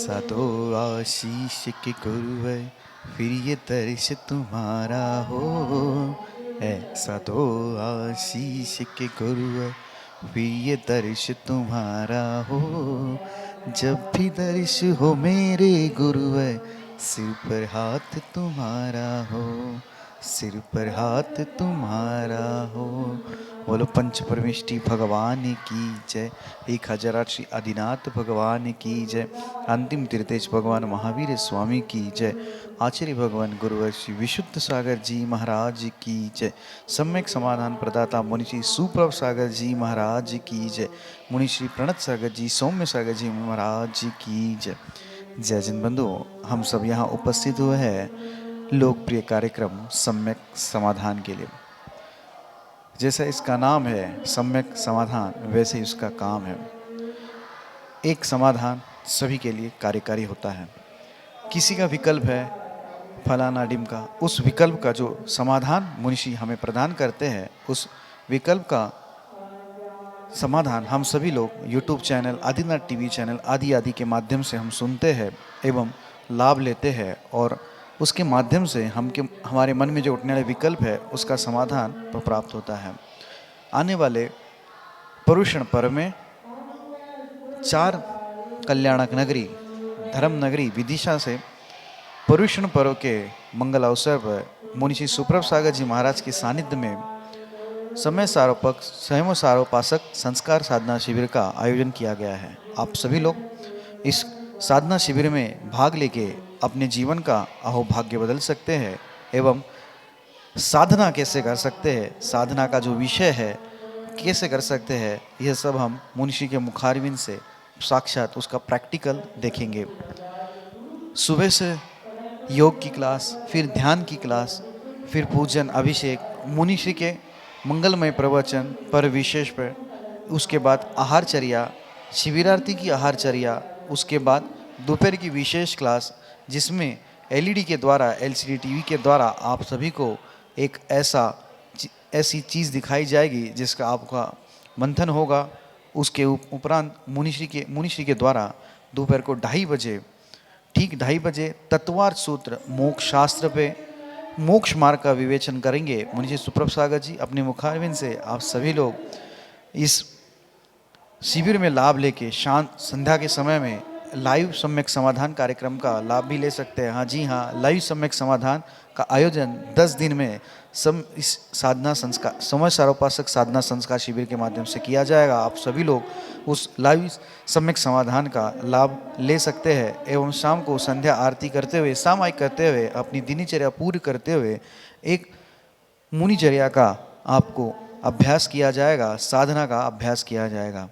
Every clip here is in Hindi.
ऐसा दो आशीष के गुरुवर फिर ये दर्श तुम्हारा हो। ऐसा दो आशीष के गुरुवर फिर ये दर्श तुम्हारा हो। जब भी दर्श हो मेरे गुरुवर सिर पर हाथ तुम्हारा हो, सिर पर हाथ तुम्हारा हो। बोलो पंच परमेष्टि भगवान की जय। 1008 श्री आदिनाथ भगवान की जय। अंतिम तीर्थेश भगवान महावीर स्वामी की जय। आचार्य भगवान गुरुवर श्री विशुद्ध सागर जी महाराज की जय। सम्यक समाधान प्रदाता मुनि श्री सुप्रभ सागर जी महाराज की जय। मुनि श्री प्रणत सागर जी सौम्य सागर जी महाराज की जय। जय जिन बंधु, हम सब यहाँ उपस्थित हुए हैं लोकप्रिय कार्यक्रम सम्यक समाधान के लिए। जैसा इसका नाम है सम्यक समाधान, वैसे ही उसका काम है। एक समाधान सभी के लिए कार्यकारी होता है। किसी का विकल्प है फलाना डिमका, उस विकल्प का जो समाधान मुनिषी हमें प्रदान करते हैं, उस विकल्प का समाधान हम सभी लोग YouTube channel, Adinath TV channel आदि आदि के माध्यम से हम सुनते हैं एवं लाभ लेते हैं, और उसके माध्यम से हमारे मन में जो उठने वाले विकल्प है उसका समाधान प्राप्त होता है। आने वाले पर्युषण पर्व में 4 कल्याणक नगरी धर्म नगरी विदिशा से पर्युषण पर्व के मंगल अवसर पर मुनि श्री सुप्रभ सागर जी महाराज के सानिध्य में समय सारोपक स्वयं सारोपासक संस्कार साधना शिविर का आयोजन किया गया है। आप सभी लोग इस साधना शिविर में भाग लेके अपने जीवन का अहोभाग्य बदल सकते हैं एवं साधना कैसे कर सकते हैं, साधना का जो विषय है कैसे कर सकते हैं, यह सब हम मुनिषी के मुखारविंद से साक्षात उसका प्रैक्टिकल देखेंगे। सुबह से योग की क्लास, फिर ध्यान की क्लास, फिर पूजन अभिषेक, मुनिषी के मंगलमय प्रवचन पर विशेष पर, उसके बाद आहारचर्या, शिविरार्थी की आहारचर्या, उसके बाद दोपहर की विशेष क्लास जिसमें एलईडी के द्वारा, एलसीडी टीवी के द्वारा आप सभी को एक ऐसी चीज़ दिखाई जाएगी जिसका आपका मंथन होगा। उसके उपरांत मुनिश्री के द्वारा दोपहर को 2:30 बजे, ठीक 2:30 बजे तत्वार्थ सूत्र मोक्ष शास्त्र पे मोक्ष मार्ग का विवेचन करेंगे मुनि श्री सुप्रभ सागर जी। अपने मुखारविंद से आप सभी लोग इस शिविर में लाभ लेके शांत संध्या के समय में लाइव सम्यक समाधान कार्यक्रम का लाभ भी ले सकते हैं। हाँ जी हाँ, लाइव सम्यक समाधान का आयोजन 10 दिन में इस साधना संस्कार समय सारोपासक साधना संस्कार शिविर के माध्यम से किया जाएगा। आप सभी लोग उस लाइव सम्यक समाधान का लाभ ले सकते हैं एवं शाम को संध्या आरती करते हुए, सामायिक करते हुए, अपनी दिनचर्या पूरी करते हुए एक मुनिचर्या का आपको अभ्यास किया जाएगा, साधना का अभ्यास किया जाएगा।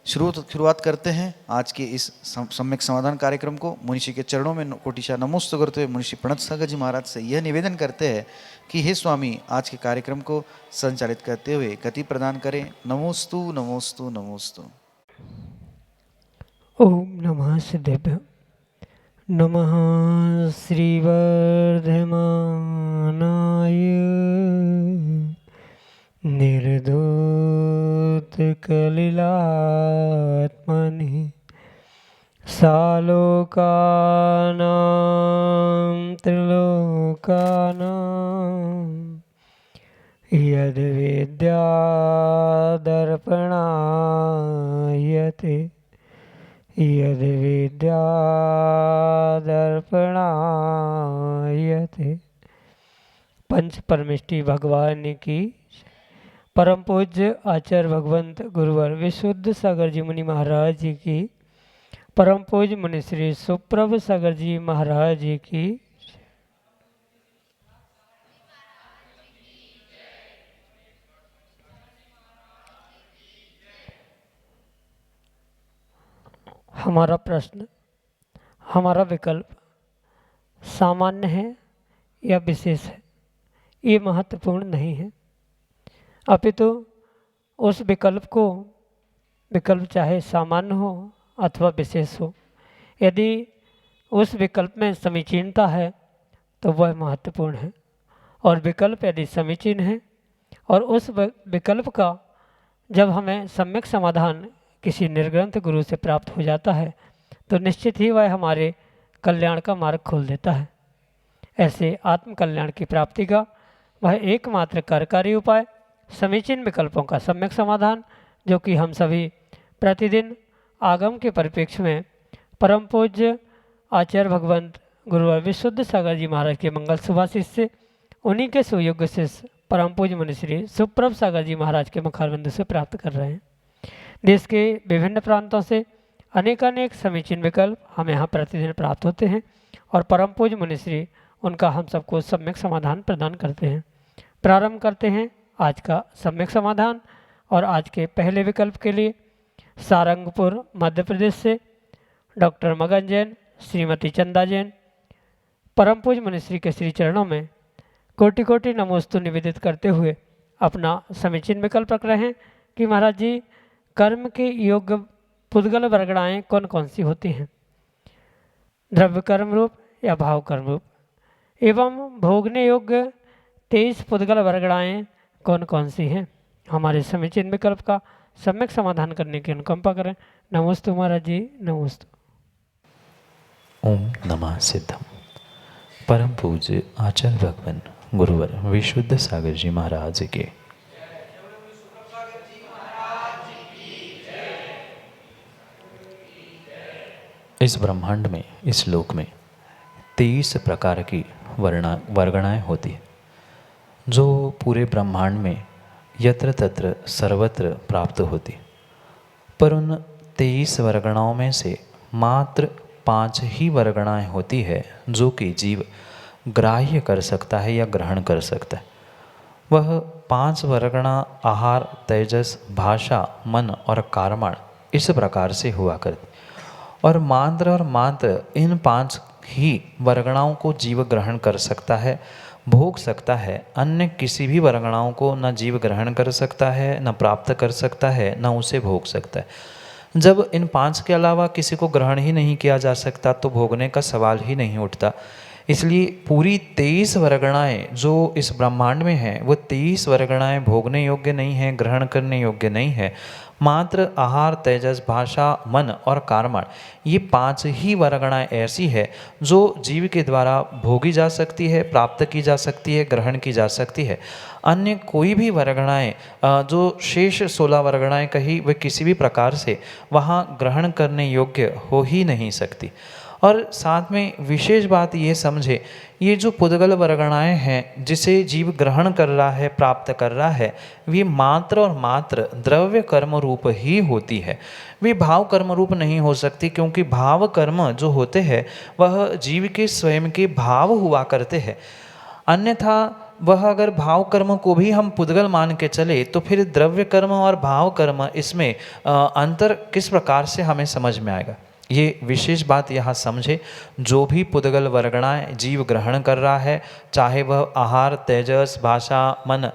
शुरुआत करते हैं आज के इस सम्यक समाधान कार्यक्रम को। मुनिषी के चरणों में कोटिशा नमोस्तु करते हुए मुनिषी प्रणत सागर जी महाराज से यह निवेदन करते हैं कि हे स्वामी, आज के कार्यक्रम को संचालित करते हुए गति प्रदान करें। नमोस्तु नमोस्तु नमोस्तु। ओम नमः सिद्धेभ्यो। नमः श्रीवर्धमानाय निर्धूतकलिलात्मनि सालोकानां त्रिलोकानां यद्विद्यादर्पणायते यद्विद्यादर्पणायते। पंच परमेष्टि भगवान की परम पूज्य आचार्य भगवंत गुरुवर विशुद्ध सागर जी मुनि महाराज जी की, परम पूज्य मुनि श्री सुप्रभ सागर जी महाराज जी की। हमारा प्रश्न, हमारा विकल्प सामान्य है या विशेष है, ये महत्वपूर्ण नहीं है, अपितु उस विकल्प को, विकल्प चाहे सामान्य हो अथवा विशेष हो, यदि उस विकल्प में समीचीनता है तो वह महत्वपूर्ण है, और विकल्प यदि समीचीन है और उस विकल्प का जब हमें सम्यक समाधान किसी निर्ग्रंथ गुरु से प्राप्त हो जाता है तो निश्चित ही वह हमारे कल्याण का मार्ग खोल देता है। ऐसे आत्म कल्याण की प्राप्ति का वह एकमात्र कार्यकारी उपाय समीचीन विकल्पों का सम्यक समाधान, जो कि हम सभी प्रतिदिन आगम के परिप्रेक्ष्य में परम पूज्य आचार्य भगवंत गुरुवर विशुद्ध सागर जी महाराज के मंगल सुभाषित से उन्हीं के सुयोग्य शिष्य परम पूज्य मुनिश्री सुप्रभ सागर जी महाराज के मुखारबिंद से प्राप्त कर रहे हैं। देश के विभिन्न प्रांतों से अनेकानेक समीचीन विकल्प हमें यहाँ प्रतिदिन प्राप्त होते हैं और परम पूज्य मुनिश्री उनका हम सबको सम्यक समाधान प्रदान करते हैं। प्रारंभ करते हैं आज का सम्यक समाधान। और आज के पहले विकल्प के लिए सारंगपुर मध्य प्रदेश से डॉक्टर मगन जैन, श्रीमती चंदा जैन परम पूज्य मुनिश्री के श्री चरणों में कोटि कोटि नमोस्तु निवेदित करते हुए अपना समीचीन विकल्प रख रहे हैं कि महाराज जी, कर्म के योग्य पुद्गल वर्गणाएँ कौन कौन सी होती हैं? द्रव्य कर्म रूप या भाव कर्म रूप, एवं भोगने योग्य 23 पुद्गल वर्गणाएँ कौन कौन सी हैं? हमारे समीचीन विकल्प का सम्यक समाधान करने की अनुकंपा करें। नमोस्तु महाराज जी, नमोस्तु। ओम नमः सिद्धम। परम पूज्य आचार्य भगवान गुरुवर विशुद्ध सागर जी महाराज के इस ब्रह्मांड में, इस लोक में 23 प्रकार की वर्गणाएं होती हैं, जो पूरे ब्रह्मांड में यत्र तत्र सर्वत्र प्राप्त होती। पर उन 23 वर्गणाओं में से मात्र 5 ही वर्गणाएं होती है जो कि जीव ग्राह्य कर सकता है या ग्रहण कर सकता है। वह 5 वर्गणा आहार, तेजस, भाषा, मन और कार्मण इस प्रकार से हुआ करती और मात्र इन 5 ही वर्गणाओं को जीव ग्रहण कर सकता है, भोग सकता है। अन्य किसी भी वर्गणाओं को न जीव ग्रहण कर सकता है, न प्राप्त कर सकता है, न उसे भोग सकता है। जब इन 5 के अलावा किसी को ग्रहण ही नहीं किया जा सकता तो भोगने का सवाल ही नहीं उठता। इसलिए पूरी 23 वर्गणाएँ जो इस ब्रह्मांड में हैं, वो 23 वर्गणाएँ भोगने योग्य नहीं हैं, ग्रहण करने योग्य नहीं है। मात्र आहार, तेजस, भाषा, मन और कार्मण, ये 5 ही वर्गणाएँ ऐसी है जो जीव के द्वारा भोगी जा सकती है, प्राप्त की जा सकती है, ग्रहण की जा सकती है। अन्य कोई भी वर्गणाएँ जो शेष 16 वर्गणाएँ कही, वे किसी भी प्रकार से वहाँ ग्रहण करने योग्य हो ही नहीं सकती। और साथ में विशेष बात ये समझे, ये जो पुद्गल वर्गणाएँ हैं जिसे जीव ग्रहण कर रहा है, प्राप्त कर रहा है, वे मात्र और मात्र द्रव्य कर्म रूप ही होती है। वे भाव कर्म रूप नहीं हो सकती, क्योंकि भाव कर्म जो होते हैं वह जीव के स्वयं के भाव हुआ करते हैं। अन्यथा वह अगर भाव कर्म को भी हम पुद्गल मान के चले तो फिर द्रव्य कर्म और भाव कर्म, इसमें अंतर किस प्रकार से हमें समझ में आएगा। ये विशेष बात यहाँ समझे, जो भी पुद्गल वर्गणाएँ जीव ग्रहण कर रहा है, चाहे वह आहार, तेजस, भाषा, मन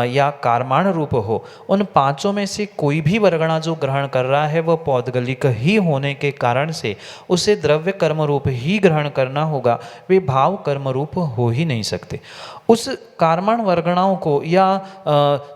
या कार्माण रूप हो, उन 5 में से कोई भी वर्गणा जो ग्रहण कर रहा है वह पौद्गलिक ही होने के कारण से उसे द्रव्य कर्म रूप ही ग्रहण करना होगा। वे भाव कर्म रूप हो ही नहीं सकते। उस कार्मण वर्गणाओं को या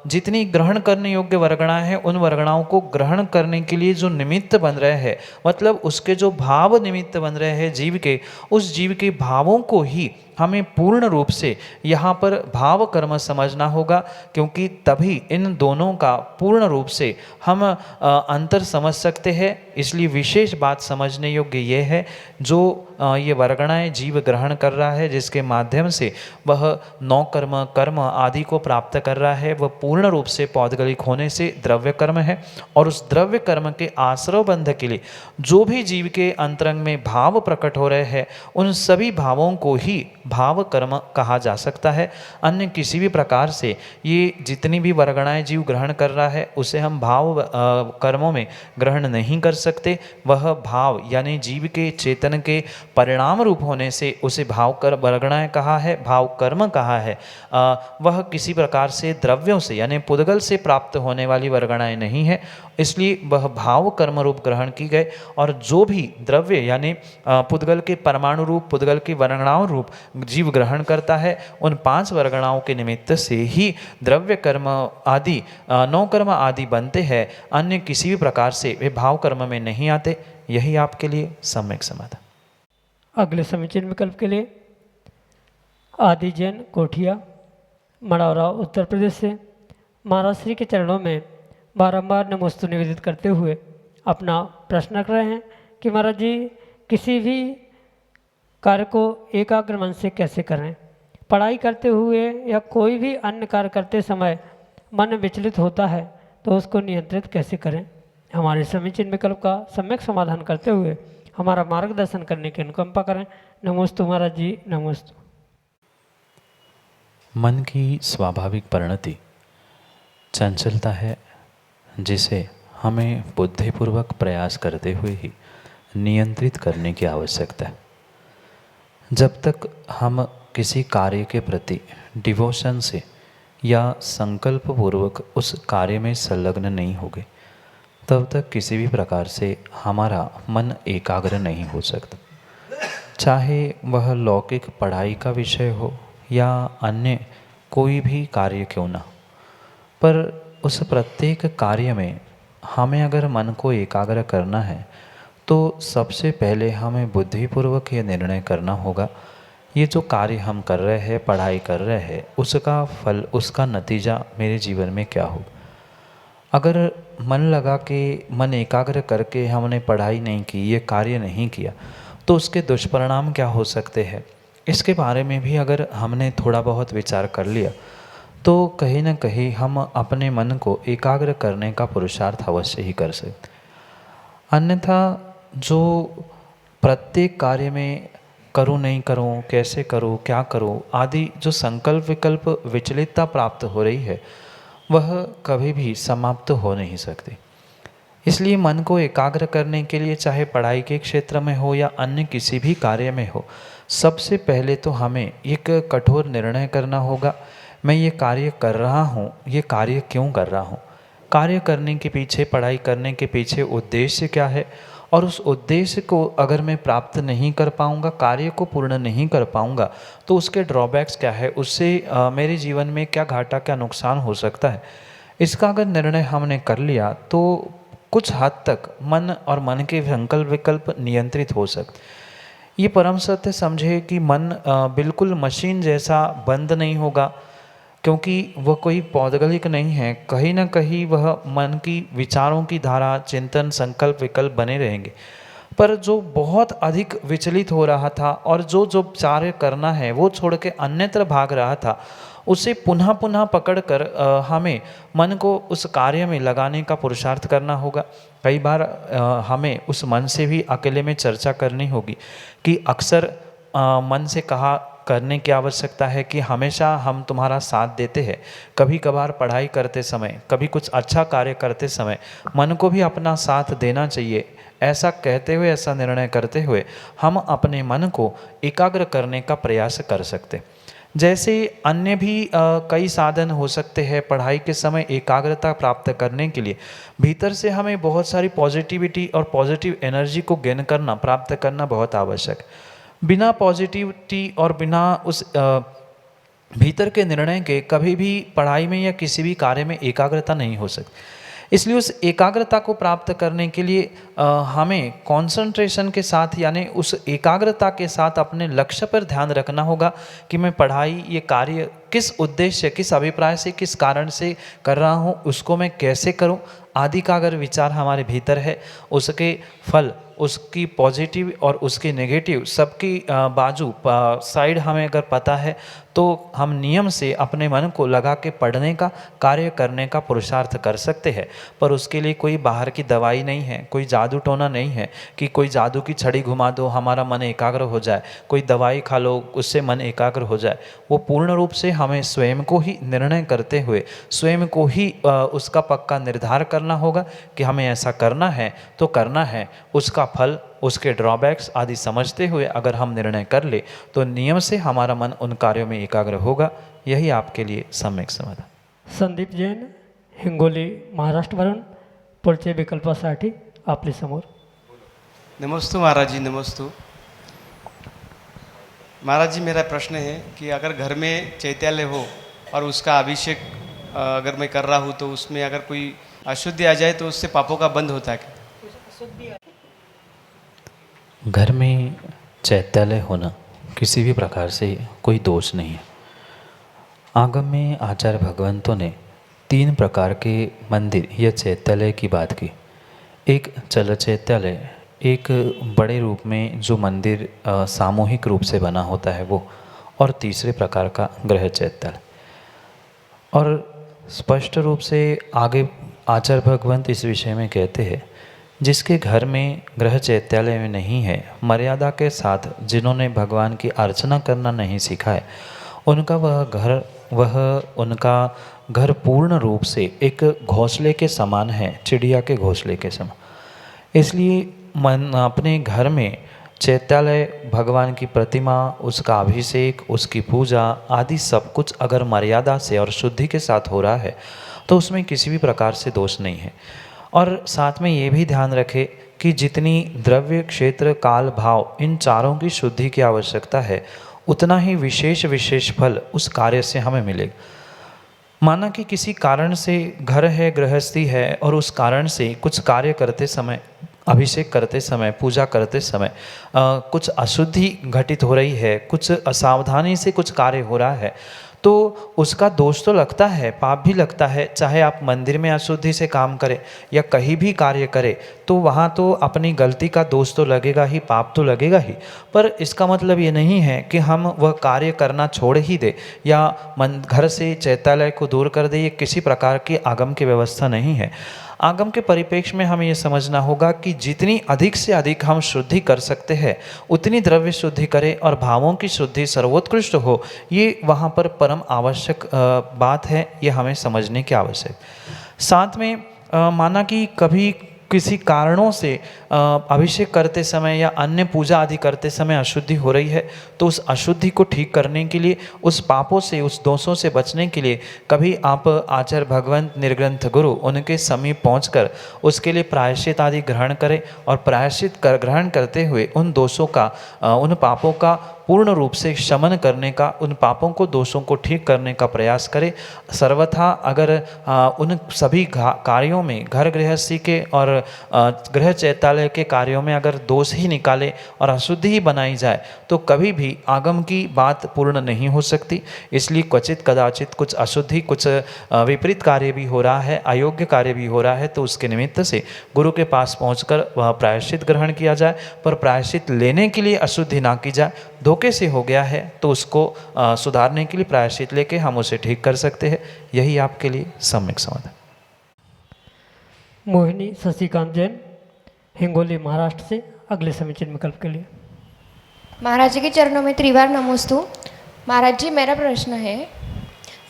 जितनी ग्रहण करने योग्य वर्गणा है, उन वर्गणाओं को ग्रहण करने के लिए जो निमित्त बन रहे हैं, मतलब उसके जो भाव निमित्त बन रहे हैं जीव के, उस जीव के भावों को ही हमें पूर्ण रूप से यहाँ पर भाव कर्म समझना होगा, क्योंकि तभी इन दोनों का पूर्ण रूप से हम अंतर समझ सकते हैं। इसलिए विशेष बात समझने योग्य ये है, जो ये वर्गणाएँ जीव ग्रहण कर रहा है, जिसके माध्यम से वह 9 कर्म आदि को प्राप्त कर रहा है, वह पूर्ण रूप से पौद्गलिक होने से द्रव्य कर्म है। और उस द्रव्य कर्म के आश्रव बंध के लिए जो भी जीव के अंतरंग में भाव प्रकट हो रहे हैं, उन सभी भावों को ही भाव कर्म कहा जा सकता है। अन्य किसी भी प्रकार से ये जितनी भी वर्गणाएँ जीव ग्रहण कर रहा है, उसे हम भाव कर्मों में ग्रहण नहीं कर सकते। वह भाव यानी जीव के चेतन के परिणाम रूप होने से उसे भाव कर वर्गणाएँ कहा है, भाव कर्म कहा है। वह किसी प्रकार से द्रव्यों से यानी पुद्गल से प्राप्त होने वाली वर्गणाएँ नहीं है, इसलिए वह भाव कर्म रूप ग्रहण की गए। और जो भी द्रव्य यानी पुद्गल के परमाणु रूप, पुद्गल की वर्गणाओं रूप जीव ग्रहण करता है, उन 5 वर्गणाओं के निमित्त से ही द्रव्य कर्म आदि 9 कर्म आदि बनते हैं। अन्य किसी भी प्रकार से वे भाव कर्म में नहीं आते। यही आपके लिए सम्यक समाधान। अगले समीचीन विकल्प के लिए आदि जैन कोठिया मड़ौरा उत्तर प्रदेश से महाराज श्री के चरणों में बारंबार नमोस्तु निवेदित करते हुए अपना प्रश्न रख रहे हैं कि महाराज जी किसी भी कार्य को एकाग्र मन से कैसे करें। पढ़ाई करते हुए या कोई भी अन्य कार्य करते समय मन विचलित होता है तो उसको नियंत्रित कैसे करें। हमारे समीचीन विकल्प का सम्यक समाधान करते हुए हमारा मार्गदर्शन करने की अनुकंपा करें। नमोस्तु महाराज जी, नमोस्तु। मन की स्वाभाविक परिणति चंचलता है, जिसे हमें बुद्धिपूर्वक प्रयास करते हुए ही नियंत्रित करने की आवश्यकता है। जब तक हम किसी कार्य के प्रति डिवोशन से या संकल्प पूर्वक उस कार्य में संलग्न नहीं होंगे, तब तक किसी भी प्रकार से हमारा मन एकाग्र नहीं हो सकता। चाहे वह लौकिक पढ़ाई का विषय हो या अन्य कोई भी कार्य क्यों ना, पर उस प्रत्येक कार्य में हमें अगर मन को एकाग्र करना है तो सबसे पहले हमें बुद्धिपूर्वक ये निर्णय करना होगा, ये जो कार्य हम कर रहे हैं, पढ़ाई कर रहे हैं, उसका फल, उसका नतीजा मेरे जीवन में क्या होगा। अगर मन लगा के, मन एकाग्र करके हमने पढ़ाई नहीं की, ये कार्य नहीं किया, तो उसके दुष्परिणाम क्या हो सकते हैं, इसके बारे में भी अगर हमने थोड़ा बहुत विचार कर लिया तो कहीं ना कहीं हम अपने मन को एकाग्र करने का पुरुषार्थ अवश्य ही कर सकते। अन्यथा जो प्रत्येक कार्य में करूं नहीं करूं, कैसे करूं, क्या करूं आदि जो संकल्प विकल्प विचलितता प्राप्त हो रही है, वह कभी भी समाप्त हो नहीं सकती। इसलिए मन को एकाग्र करने के लिए चाहे पढ़ाई के क्षेत्र में हो या अन्य किसी भी कार्य में हो, सबसे पहले तो हमें एक कठोर निर्णय करना होगा, मैं ये कार्य कर रहा हूँ, ये कार्य क्यों कर रहा हूँ, कार्य करने के पीछे, पढ़ाई करने के पीछे उद्देश्य क्या है, और उस उद्देश्य को अगर मैं प्राप्त नहीं कर पाऊँगा, कार्य को पूर्ण नहीं कर पाऊँगा, तो उसके ड्रॉबैक्स क्या है, उससे मेरे जीवन में क्या घाटा, क्या नुकसान हो सकता है। इसका अगर निर्णय हमने कर लिया तो कुछ हद तक मन और मन के संकल्प विकल्प नियंत्रित हो सकते। ये परम सत्य समझे कि मन बिल्कुल मशीन जैसा बंद नहीं होगा, क्योंकि वह कोई पौद्गलिक नहीं है। कहीं ना कहीं वह मन की विचारों की धारा, चिंतन, संकल्प विकल्प बने रहेंगे। पर जो बहुत अधिक विचलित हो रहा था और जो जो कार्य करना है वो छोड़ के अन्यत्र भाग रहा था, उसे पुनः पुनः पकड़कर हमें मन को उस कार्य में लगाने का पुरुषार्थ करना होगा। कई बार हमें उस मन से भी अकेले में चर्चा करनी होगी कि अक्सर मन से कहा करने की आवश्यकता है कि हमेशा हम तुम्हारा साथ देते हैं। कभी कभार पढ़ाई करते समय, कभी कुछ अच्छा कार्य करते समय मन को भी अपना साथ देना चाहिए। ऐसा कहते हुए, ऐसा निर्णय करते हुए हम अपने मन को एकाग्र करने का प्रयास कर सकते। जैसे अन्य भी कई साधन हो सकते हैं पढ़ाई के समय एकाग्रता प्राप्त करने के लिए। भीतर से हमें बहुत सारी पॉजिटिविटी और पॉजिटिव एनर्जी को गेन करना, प्राप्त करना बहुत आवश्यक। बिना पॉजिटिविटी और बिना उस भीतर के निर्णय के कभी भी पढ़ाई में या किसी भी कार्य में एकाग्रता नहीं हो सकती। इसलिए उस एकाग्रता को प्राप्त करने के लिए हमें कंसंट्रेशन के साथ, यानी उस एकाग्रता के साथ अपने लक्ष्य पर ध्यान रखना होगा कि मैं पढ़ाई, ये कार्य किस उद्देश्य, किस अभिप्राय से, किस कारण से कर रहा हूँ, उसको मैं कैसे करूँ आदि का अगर विचार हमारे भीतर है, उसके फल, उसकी पॉजिटिव और उसकी नेगेटिव सबकी बाजू साइड हमें अगर पता है तो हम नियम से अपने मन को लगा के पढ़ने का, कार्य करने का पुरुषार्थ कर सकते हैं। पर उसके लिए कोई बाहर की दवाई नहीं है, कोई जादू टोना नहीं है कि कोई जादू की छड़ी घुमा दो हमारा मन एकाग्र हो जाए, कोई दवाई खा लो उससे मन एकाग्र हो जाए। वो पूर्ण रूप से हमें स्वयं को ही निर्णय करते हुए, स्वयं को ही उसका पक्का निर्धार करना होगा कि हमें ऐसा करना है तो करना है। उसका फल, उसके ड्रॉबैक्स आदि समझते हुए अगर हम निर्णय कर ले तो नियम से हमारा मन उन कार्यों में एकाग्र होगा। यही आपके लिए सम्यक समाधान। संदीप जैन, हिंगोली, महाराष्ट्र वरून पुढचे विकल्पासाठी आपले समोर। नमस्तु महाराज जी, नमस्तु महाराज जी। मेरा प्रश्न है कि अगर घर में चैत्यालय हो और उसका अभिषेक अगर मैं कर रहा हूँ तो उसमें अगर कोई अशुद्धि आ जाए तो उससे पापों का बंध होता है क्या? घर में चैत्यालय होना किसी भी प्रकार से कोई दोष नहीं है। आगम में आचार्य भगवंतों ने 3 प्रकार के मंदिर या चैत्यालय की बात की। एक चल चैत्यालय, एक बड़े रूप में जो मंदिर सामूहिक रूप से बना होता है वो, और तीसरे प्रकार का गृह चैत्यालय। और स्पष्ट रूप से आगे आचार्य भगवंत इस विषय में कहते हैं, जिसके घर में गृह चैत्यालय में नहीं है, मर्यादा के साथ जिन्होंने भगवान की अर्चना करना नहीं सीखा है, उनका घर पूर्ण रूप से एक घोंसले के समान है, चिड़िया के घोंसले के समान। इसलिए मन अपने घर में चैत्यालय, भगवान की प्रतिमा, उसका अभिषेक, उसकी पूजा आदि सब कुछ अगर मर्यादा से और शुद्धि के साथ हो रहा है तो उसमें किसी भी प्रकार से दोष नहीं है। और साथ में ये भी ध्यान रखें कि जितनी द्रव्य, क्षेत्र, काल, भाव इन चारों की शुद्धि की आवश्यकता है, उतना ही विशेष फल उस कार्य से हमें मिलेगा। माना कि किसी कारण से घर है, गृहस्थी है, और उस कारण से कुछ कार्य करते समय, अभिषेक करते समय, पूजा करते समय कुछ अशुद्धि घटित हो रही है, कुछ असावधानी से कुछ कार्य हो रहा है, तो उसका दोष तो लगता है, पाप भी लगता है। चाहे आप मंदिर में अशुद्धि से काम करें या कहीं भी कार्य करें, तो वहाँ तो अपनी गलती का दोष तो लगेगा ही, पाप तो लगेगा ही। पर इसका मतलब ये नहीं है कि हम वह कार्य करना छोड़ ही दे या घर से चैत्यालय को दूर कर दे। ये किसी प्रकार की आगम की व्यवस्था नहीं है। आगम के परिप्रेक्ष्य में हमें ये समझना होगा कि जितनी अधिक से अधिक हम शुद्धि कर सकते हैं, उतनी द्रव्य शुद्धि करें और भावों की शुद्धि सर्वोत्कृष्ट हो। ये वहाँ पर परम आवश्यक बात है, ये हमें समझने की आवश्यक। साथ में माना कि कभी किसी कारणों से अभिषेक करते समय या अन्य पूजा आदि करते समय अशुद्धि हो रही है, तो उस अशुद्धि को ठीक करने के लिए, उस पापों से, उस दोषों से बचने के लिए कभी आप आचार्य भगवंत निर्ग्रंथ गुरु उनके समीप पहुंचकर उसके लिए प्रायश्चित आदि ग्रहण करें और प्रायश्चित ग्रहण करते हुए उन दोषों का, उन पापों का पूर्ण रूप से शमन करने का, उन पापों को, दोषों को ठीक करने का प्रयास करें। सर्वथा अगर उन सभी कार्यों में, घर गृहस्थी के और गृह चैत्यालय के कार्यों में अगर दोष ही निकाले और अशुद्धि ही बनाई जाए, तो कभी भी आगम की बात पूर्ण नहीं हो सकती। इसलिए क्वचित कदाचित कुछ अशुद्धि, कुछ विपरीत कार्य भी हो रहा है, अयोग्य कार्य भी हो रहा है, तो उसके निमित्त से गुरु के पास पहुंचकर वह प्रायश्चित ग्रहण किया जाए। पर प्रायश्चित लेने के लिए अशुद्धि ना की जाए। धोखे से हो गया है तो उसको सुधारने के लिए प्रायश्चित लेके हम उसे ठीक कर सकते हैं। यही आपके लिए सम्यक समाधान। मोहिनी शशिकांत जैन, हिंगोली, महाराष्ट्र से अगले समीचीन विकल्प के लिए। महाराज जी के चरणों में त्रिवार नमोस्तु। महाराज जी, मेरा प्रश्न है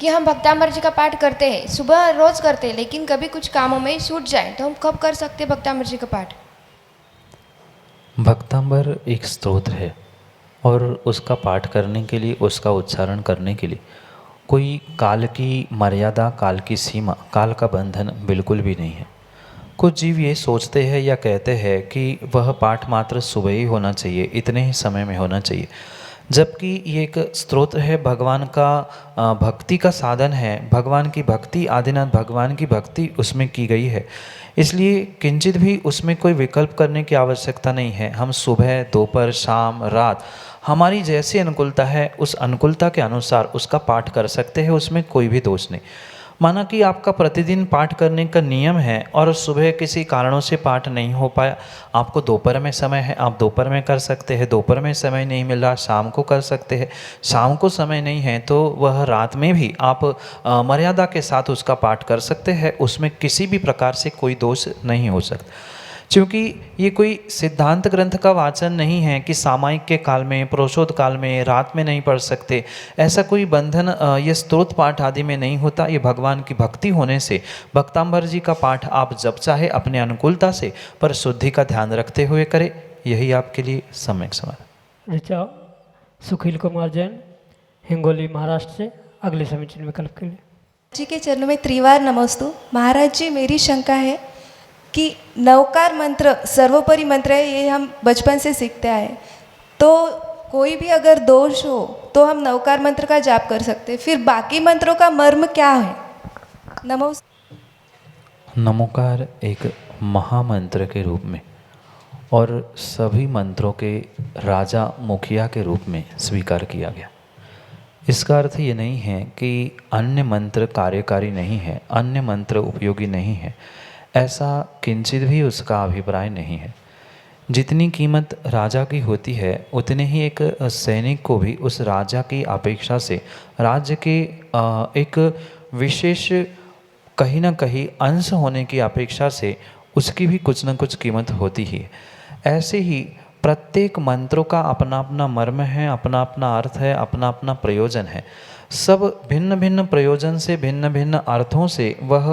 कि हम भक्तांबर जी का पाठ करते हैं, सुबह रोज करते हैं, लेकिन कभी कुछ कामों में छूट जाए तो हम कब कर सकते हैं भक्तांबर जी का पाठ? भक्तांबर एक स्तोत्र है और उसका पाठ करने के लिए, उसका उच्चारण करने के लिए कोई काल की मर्यादा, काल की सीमा, काल का बंधन बिल्कुल भी नहीं है। कुछ जीव ये सोचते हैं या कहते हैं कि वह पाठ मात्र सुबह ही होना चाहिए, इतने ही समय में होना चाहिए, जबकि ये एक स्तोत्र है, भगवान का भक्ति का साधन है, भगवान की भक्ति, आदिनाथ भगवान की भक्ति उसमें की गई है। इसलिए किंचित भी उसमें कोई विकल्प करने की आवश्यकता नहीं है। हम सुबह, दोपहर, शाम, रात, हमारी जैसी अनुकूलता है उस अनुकूलता के अनुसार उसका पाठ कर सकते हैं, उसमें कोई भी दोष नहीं। माना कि आपका प्रतिदिन पाठ करने का नियम है और सुबह किसी कारणों से पाठ नहीं हो पाया, आपको दोपहर में समय है, आप दोपहर में कर सकते हैं, दोपहर में समय नहीं मिल रहा, शाम को कर सकते हैं, शाम को समय नहीं है तो वह रात में भी आप मर्यादा के साथ उसका पाठ कर सकते हैं। उसमें किसी भी प्रकार से कोई दोष नहीं हो सकता, क्योंकि ये कोई सिद्धांत ग्रंथ का वाचन नहीं है कि सामायिक के काल में, प्रोषोद काल में, रात में नहीं पढ़ सकते। ऐसा कोई बंधन ये स्तोत्र पाठ आदि में नहीं होता। ये भगवान की भक्ति होने से भक्तांबर जी का पाठ आप जब चाहे अपने अनुकूलता से, पर शुद्धि का ध्यान रखते हुए करें। यही आपके लिए सम्यक समाधान। ऋचा सुखील कुमार जैन, हिंगोली, महाराष्ट्र से अगले समीचीन विकल्प के लिए। जी के चरणों में त्रिवार नमोस्तु। महाराज जी, मेरी शंका है कि नवकार मंत्र सर्वोपरि मंत्र है, ये हम बचपन से सीखते आए, तो कोई भी अगर दोष हो तो हम नवकार मंत्र का जाप कर सकते हैं, फिर बाकी मंत्रों का मर्म क्या है? नमोकार एक महामंत्र के रूप में और सभी मंत्रों के राजा मुखिया के रूप में स्वीकार किया गया। इसका अर्थ ये नहीं है कि अन्य मंत्र कार्यकारी नहीं है, अन्य मंत्र उपयोगी नहीं है, ऐसा किंचित भी उसका अभिप्राय नहीं है। जितनी कीमत राजा की होती है उतने ही एक सैनिक को भी उस राजा की अपेक्षा से राज्य के एक विशेष कहीं ना कहीं अंश होने की अपेक्षा से उसकी भी कुछ न कुछ कीमत होती ही है। ऐसे ही प्रत्येक मंत्रों का अपना अपना मर्म है, अपना अपना अर्थ है, अपना अपना प्रयोजन है। सब भिन्न भिन्न प्रयोजन से, भिन्न भिन्न अर्थों से वह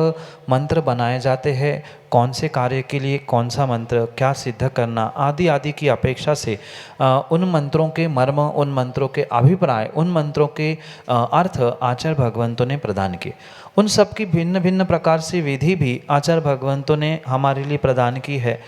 मंत्र बनाए जाते हैं। कौन से कार्य के लिए कौन सा मंत्र, क्या सिद्ध करना आदि आदि की अपेक्षा से उन मंत्रों के मर्म, उन मंत्रों के अभिप्राय, उन मंत्रों के अर्थ आचार्य भगवंतों ने प्रदान किए। उन सब की भिन्न भिन्न प्रकार से विधि भी आचार्य भगवंतों ने हमारे लिए प्रदान की है।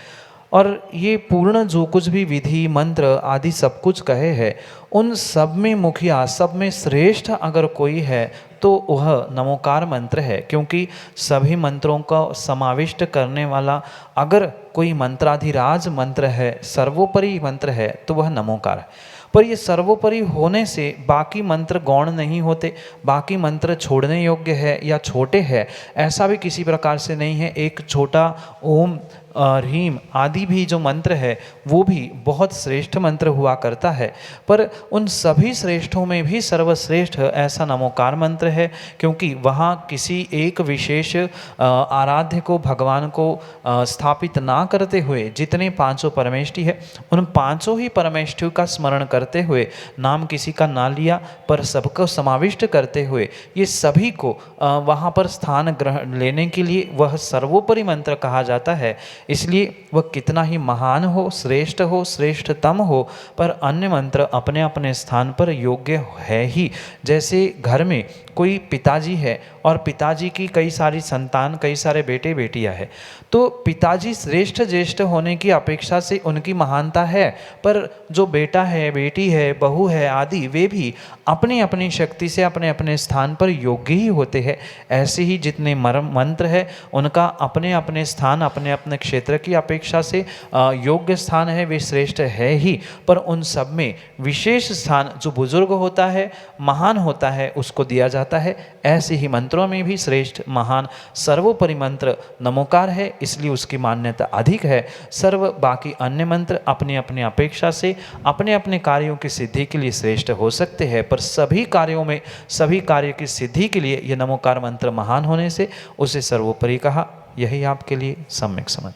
और ये पूर्ण जो कुछ भी विधि मंत्र आदि सब कुछ कहे हैं, उन सब में मुखिया, सब में श्रेष्ठ अगर कोई है तो वह नमोकार मंत्र है। क्योंकि सभी मंत्रों का समाविष्ट करने वाला अगर कोई मंत्राधिराज मंत्र है, सर्वोपरि मंत्र है, तो वह नमोकार है। पर ये सर्वोपरि होने से बाकी मंत्र गौण नहीं होते, बाकी मंत्र छोड़ने योग्य है या छोटे हैं, ऐसा भी किसी प्रकार से नहीं है। एक छोटा ओम ह्रीम आदि भी जो मंत्र है वो भी बहुत श्रेष्ठ मंत्र हुआ करता है। पर उन सभी श्रेष्ठों में भी सर्वश्रेष्ठ ऐसा नमोकार मंत्र है, क्योंकि वहाँ किसी एक विशेष आराध्य को, भगवान को स्थापित ना करते हुए जितने पांचों परमेष्ठी है, उन पांचों ही परमेष्ठियों का स्मरण करते हुए, नाम किसी का ना लिया पर सबको समाविष्ट करते हुए ये सभी को वहाँ पर स्थान ग्रहण लेने के लिए वह सर्वोपरि मंत्र कहा जाता है। इसलिए वह कितना ही महान हो, श्रेष्ठतम हो, पर अन्य मंत्र अपने अपने स्थान पर योग्य है ही। जैसे घर में कोई पिताजी है और पिताजी की कई सारी संतान, कई सारे बेटे बेटियां हैं, तो पिताजी श्रेष्ठ ज्येष्ठ होने की अपेक्षा से उनकी महानता है, पर जो बेटा है, बेटी है, बहू है आदि, वे भी अपनी अपनी शक्ति से अपने अपने स्थान पर योग्य ही होते हैं। ऐसे ही जितने मंत्र है उनका अपने अपने स्थान, अपने अपने क्षेत्र की अपेक्षा से योग्य स्थान है, वे श्रेष्ठ है ही। पर उन सब में विशेष स्थान जो बुजुर्ग होता है, महान होता है, उसको दिया जाता है। ऐसे ही मंत्रों में भी श्रेष्ठ, महान, सर्वोपरि मंत्र नमोकार है, इसलिए उसकी मान्यता अधिक है। सर्व बाकी अन्य मंत्र अपने अपने अपेक्षा से अपने अपने कार्यों की सिद्धि के लिए श्रेष्ठ हो सकते हैं, पर सभी कार्यों में, सभी कार्य की सिद्धि के लिए यह नमोकार मंत्र महान होने से उसे सर्वोपरि कहा। यही आपके लिए सम्यक समझ।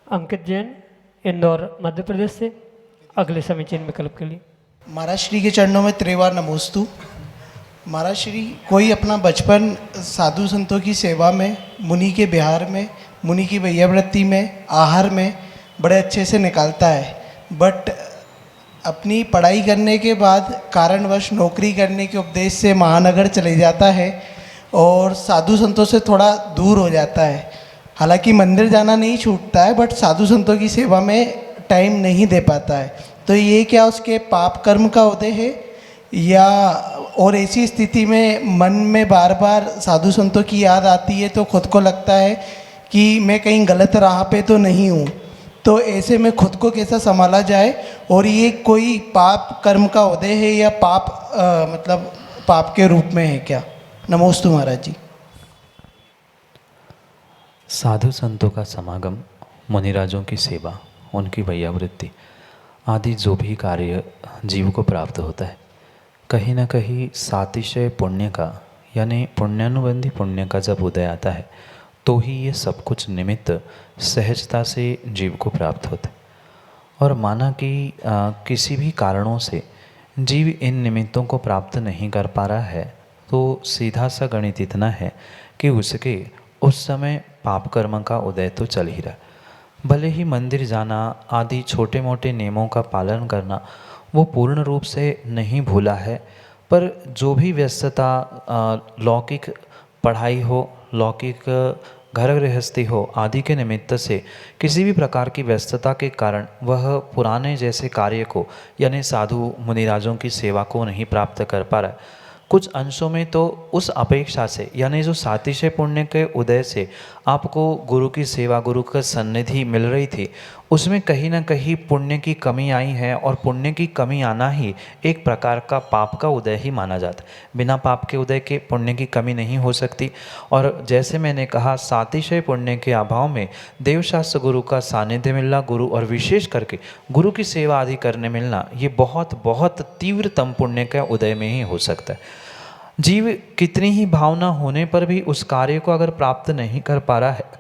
अंकित जैन, इंदौर, मध्य प्रदेश से अगले समीचीन विकल्प के लिए। महाराज श्री के चरणों में त्रिवार नमोस्तु। महाराज श्री कोई अपना बचपन साधु संतों की सेवा में, मुनि के बिहार में, मुनि की वैयावृत्ति में, आहार में बड़े अच्छे से निकालता है, बट अपनी पढ़ाई करने के बाद कारणवश नौकरी करने के उपदेश से महानगर चले जाता है और साधु संतों से थोड़ा दूर हो जाता है। हालांकि मंदिर जाना नहीं छूटता है, बट साधु संतों की सेवा में टाइम नहीं दे पाता है। तो ये क्या उसके पाप कर्म का उदय है, या और ऐसी स्थिति में मन में बार बार साधु संतों की याद आती है तो खुद को लगता है कि मैं कहीं गलत राह पे तो नहीं हूँ, तो ऐसे में खुद को कैसा संभाला जाए, और ये कोई पाप कर्म का उदय है या पाप मतलब पाप के रूप में है क्या? नमोस्तु महाराज जी। साधु संतों का समागम, मुनिराजों की सेवा, उनकी वैयावृत्ति आदि जो भी कार्य जीव को प्राप्त होता है, कहीं ना कहीं सातिशय पुण्य का, यानी पुण्यानुबंधी पुण्य का जब उदय आता है तो ही ये सब कुछ निमित्त सहजता से जीव को प्राप्त होता है। और माना कि किसी भी कारणों से जीव इन निमित्तों को प्राप्त नहीं कर पा रहा है, तो सीधा सा गणित इतना है कि उसके उस समय पाप कर्म का उदय तो चल ही रहा। भले ही मंदिर जाना आदि छोटे मोटे नियमों का पालन करना वो पूर्ण रूप से नहीं भूला है, पर जो भी व्यस्तता, लौकिक पढ़ाई हो, लौकिक घर गृहस्थी हो आदि के निमित्त से किसी भी प्रकार की व्यस्तता के कारण वह पुराने जैसे कार्य को, यानी साधु मुनिराजों की सेवा को नहीं प्राप्त कर पा रहा है। कुछ अंशों में तो उस अपेक्षा से, यानी जो सातिशय पुण्य के उदय से आपको गुरु की सेवा, गुरु का सन्निधि मिल रही थी, उसमें कहीं ना कहीं पुण्य की कमी आई है, और पुण्य की कमी आना ही एक प्रकार का पाप का उदय ही माना जाता है। बिना पाप के उदय के पुण्य की कमी नहीं हो सकती। और जैसे मैंने कहा, सातिशय पुण्य के अभाव में देवशास्त्र गुरु का सानिध्य मिलना, गुरु और विशेष करके गुरु की सेवा आदि करने मिलना, ये बहुत बहुत तीव्रतम पुण्य का उदय में ही हो सकता है। जीव कितनी ही भावना होने पर भी उस कार्य को अगर प्राप्त नहीं कर पा रहा है,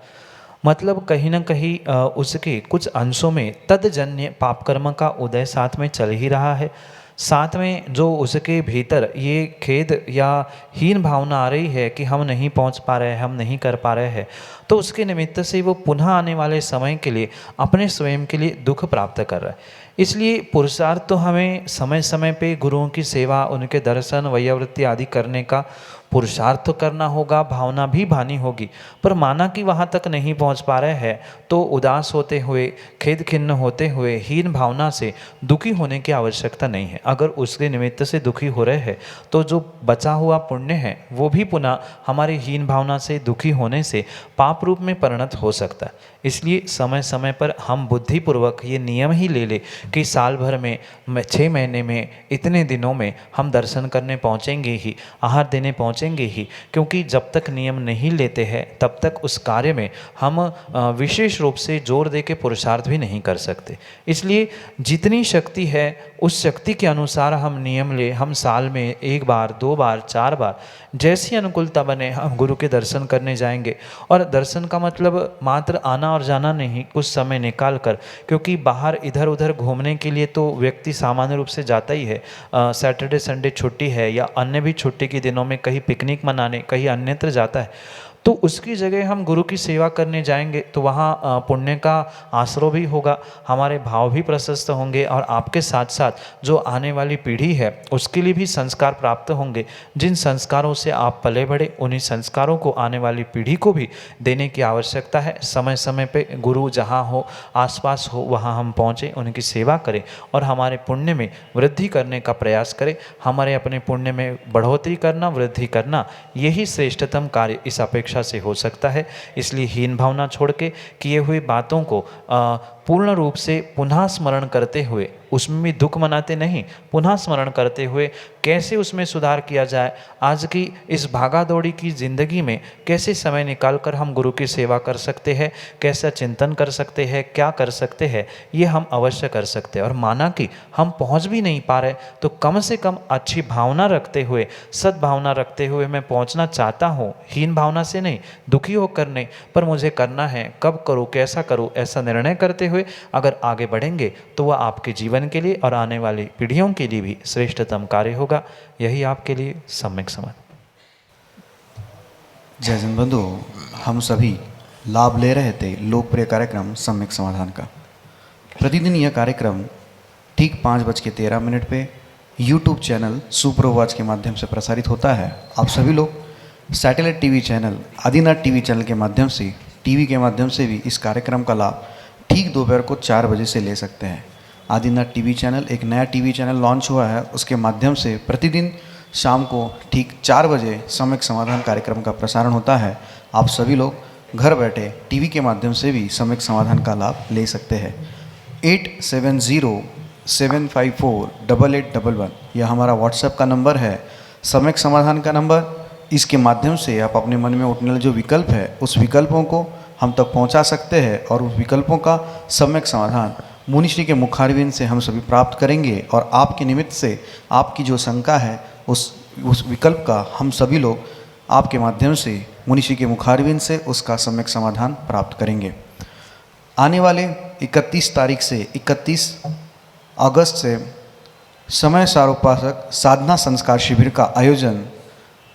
मतलब कहीं ना कहीं उसके कुछ अंशों में तदजन्य पाप कर्म का उदय साथ में चल ही रहा है। साथ में जो उसके भीतर ये खेद या हीन भावना आ रही है कि हम नहीं पहुंच पा रहे हैं, हम नहीं कर पा रहे हैं, तो उसके निमित्त से वो पुनः आने वाले समय के लिए अपने स्वयं के लिए दुख प्राप्त कर रहा है। इसलिए पुरुषार्थ तो हमें समय समय पे गुरुओं की सेवा, उनके दर्शन, वैयावृत्ति आदि करने का पुरुषार्थ तो करना होगा, भावना भी भानी होगी। पर माना कि वहाँ तक नहीं पहुँच पा रहे हैं तो उदास होते हुए, खेद खिन्न होते हुए, हीन भावना से दुखी होने की आवश्यकता नहीं है। अगर उसके निमित्त से दुखी हो रहे हैं तो जो बचा हुआ पुण्य है वो भी पुनः हमारी हीन भावना से, दुखी होने से पाप रूप में परिणत हो सकता है। इसलिए समय समय पर हम बुद्धिपूर्वक ये नियम ही ले ले कि साल भर में 6 महीने में, इतने दिनों में हम दर्शन करने पहुँचेंगे ही, आहार देने पहुँचेंगे ही। क्योंकि जब तक नियम नहीं लेते हैं तब तक उस कार्य में हम विशेष रूप से जोर दे के पुरुषार्थ भी नहीं कर सकते। इसलिए जितनी शक्ति है उस शक्ति के अनुसार हम नियम ले। हम साल में 1 बार, 2 बार, 4 बार, जैसी अनुकूलता बने हम गुरु के दर्शन करने जाएंगे। और दर्शन का मतलब मात्र आना और जाना नहीं, कुछ समय निकाल कर, क्योंकि बाहर इधर उधर घूमने के लिए तो व्यक्ति सामान्य रूप से जाता ही है। सैटरडे संडे छुट्टी है या अन्य भी छुट्टी के दिनों में कहीं पिकनिक मनाने, कहीं अन्यत्र जाता है, तो उसकी जगह हम गुरु की सेवा करने जाएंगे तो वहाँ पुण्य का आश्रय भी होगा, हमारे भाव भी प्रशस्त होंगे, और आपके साथ साथ जो आने वाली पीढ़ी है उसके लिए भी संस्कार प्राप्त होंगे। जिन संस्कारों से आप पले बढ़े, उन्हीं संस्कारों को आने वाली पीढ़ी को भी देने की आवश्यकता है। समय समय पे गुरु जहाँ हो, आसपास हो, वहाँ हम पहुँचें, उनकी सेवा करें और हमारे पुण्य में वृद्धि करने का प्रयास करें। हमारे अपने पुण्य में बढ़ोतरी करना, वृद्धि करना, यही श्रेष्ठतम कार्य इस अपेक्षा से हो सकता है। इसलिए हीन भावना छोड़ के किए हुए बातों को पूर्ण रूप से पुनः स्मरण करते हुए, उसमें भी दुख मनाते नहीं, पुनः स्मरण करते हुए कैसे उसमें सुधार किया जाए, आज की इस भागा दौड़ी की ज़िंदगी में कैसे समय निकाल कर हम गुरु की सेवा कर सकते हैं, कैसा चिंतन कर सकते हैं, क्या कर सकते हैं, ये हम अवश्य कर सकते हैं। और माना कि हम पहुंच भी नहीं पा रहे तो कम से कम अच्छी भावना रखते हुए, सद्भावना रखते हुए मैं पहुंचना चाहता हूँ, हीन भावना से नहीं, दुखी होकर नहीं, पर मुझे करना है, कब करूँ, कैसा करूँ, ऐसा निर्णय करते हुए अगर आगे बढ़ेंगे तो वह आपके जीवन के लिए और आने वाली पीढ़ियों के लिए भी श्रेष्ठतम कार्य होगा। यही आपके लिए सम्यक समाधान। जय जन बंधु, हम सभी लाभ ले रहे थे लोकप्रिय कार्यक्रम सम्यक समाधान का। प्रतिदिन यह कार्यक्रम ठीक 5:13 पे यूट्यूब चैनल सुप्रभात के माध्यम से प्रसारित होता है। आप सभी लोग satellite TV channel Adinath TV channel के माध्यम से, टीवी के माध्यम से भी इस कार्यक्रम का लाभ ठीक दोपहर को 4 बजे से ले सकते हैं। आदिनाथ टीवी चैनल एक नया टीवी चैनल लॉन्च हुआ है, उसके माध्यम से प्रतिदिन शाम को ठीक 4 बजे सम्यक समाधान कार्यक्रम का प्रसारण होता है। आप सभी लोग घर बैठे टीवी के माध्यम से भी सम्यक समाधान का लाभ ले सकते हैं। 8707548811 यह हमारा व्हाट्सएप का नंबर है, सम्यक समाधान का नंबर। इसके माध्यम से आप अपने मन में उठने वाले जो विकल्प है उस विकल्पों को हम तक पहुंचा सकते हैं और उस विकल्पों का सम्यक समाधान मुनिश्री के मुखारविंद से हम सभी प्राप्त करेंगे। और आपके निमित्त से आपकी जो शंका है उस विकल्प का हम सभी लोग आपके माध्यम से मुनिश्री के मुखारविंद से उसका सम्यक समाधान प्राप्त करेंगे। आने वाले 31 तारीख से 31 अगस्त से समय सारोपासक साधना संस्कार शिविर का आयोजन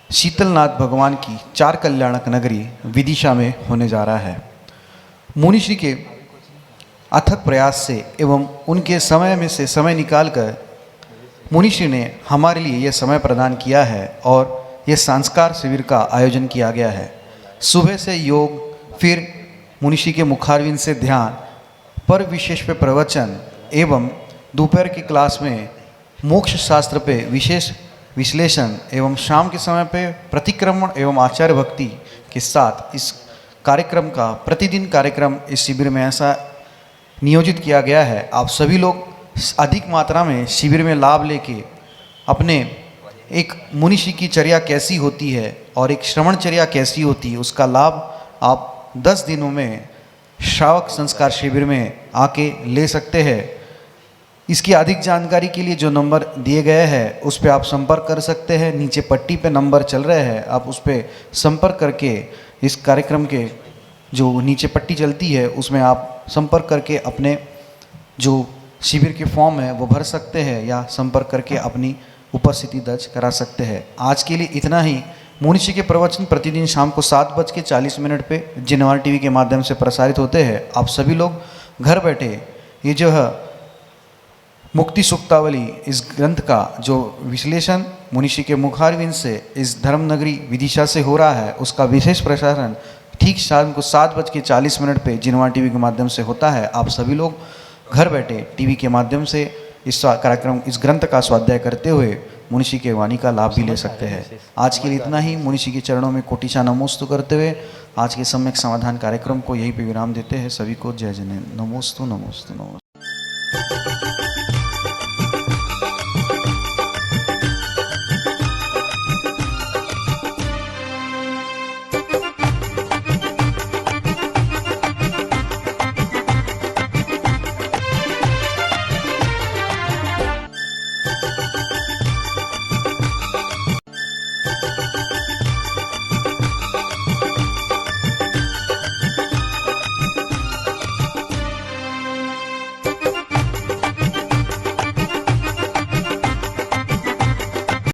शीतलनाथ भगवान की 4 कल्याणक नगरी विदिशा में होने जा रहा है। मुनिश्री के अथक प्रयास से एवं उनके समय में से समय निकालकर मुनिश्री ने हमारे लिए यह समय प्रदान किया है और यह संस्कार शिविर का आयोजन किया गया है। सुबह से योग, फिर मुनिश्री के मुखारविंद से ध्यान, पर विशेष पे प्रवचन एवं दोपहर की क्लास में मोक्ष शास्त्र पे विशेष विश्लेषण एवं शाम के समय पे प्रतिक्रमण एवं आचार्य भक्ति के साथ इस कार्यक्रम का प्रतिदिन कार्यक्रम इस शिविर में ऐसा नियोजित किया गया है। आप सभी लोग अधिक मात्रा में शिविर में लाभ लेके अपने एक मुनिषि की चर्या कैसी होती है और एक श्रवणचर्या कैसी होती है उसका लाभ आप 10 दिनों में श्रावक संस्कार शिविर में आके ले सकते हैं। इसकी अधिक जानकारी के लिए जो नंबर दिए गए हैं उस पर आप संपर्क कर सकते हैं। नीचे पट्टी पे नंबर चल रहे हैं, आप उस पर संपर्क करके इस कार्यक्रम के जो नीचे पट्टी चलती है उसमें आप संपर्क करके अपने जो शिविर के फॉर्म है वो भर सकते हैं या संपर्क करके अपनी उपस्थिति दर्ज करा सकते हैं। आज के लिए इतना ही। मुनिषि के प्रवचन प्रतिदिन शाम को 7:40 पे जिनवार टीवी के माध्यम से प्रसारित होते हैं। आप सभी लोग घर बैठे ये जो है मुक्ति सुक्तावली इस ग्रंथ का जो विश्लेषण मुनिषि के मुखारविंद से इस धर्मनगरी विदिशा से हो रहा है उसका विशेष प्रसारण ठीक शाम को 7:40 पे जिनवार टीवी के माध्यम से होता है। आप सभी लोग घर बैठे टीवी के माध्यम से इस कार्यक्रम इस ग्रंथ का स्वाध्याय करते हुए मुनिषि के वाणी का लाभ भी ले सकते हैं। आज के लिए इतना ही। मुनिषि के चरणों में कोटिशा नमोस्तु करते हुए आज के सम्यक समाधान कार्यक्रम को यहीं पे विराम देते हैं। सभी को जय जय। नमोस्तु नमोस्तु नमोस्तु।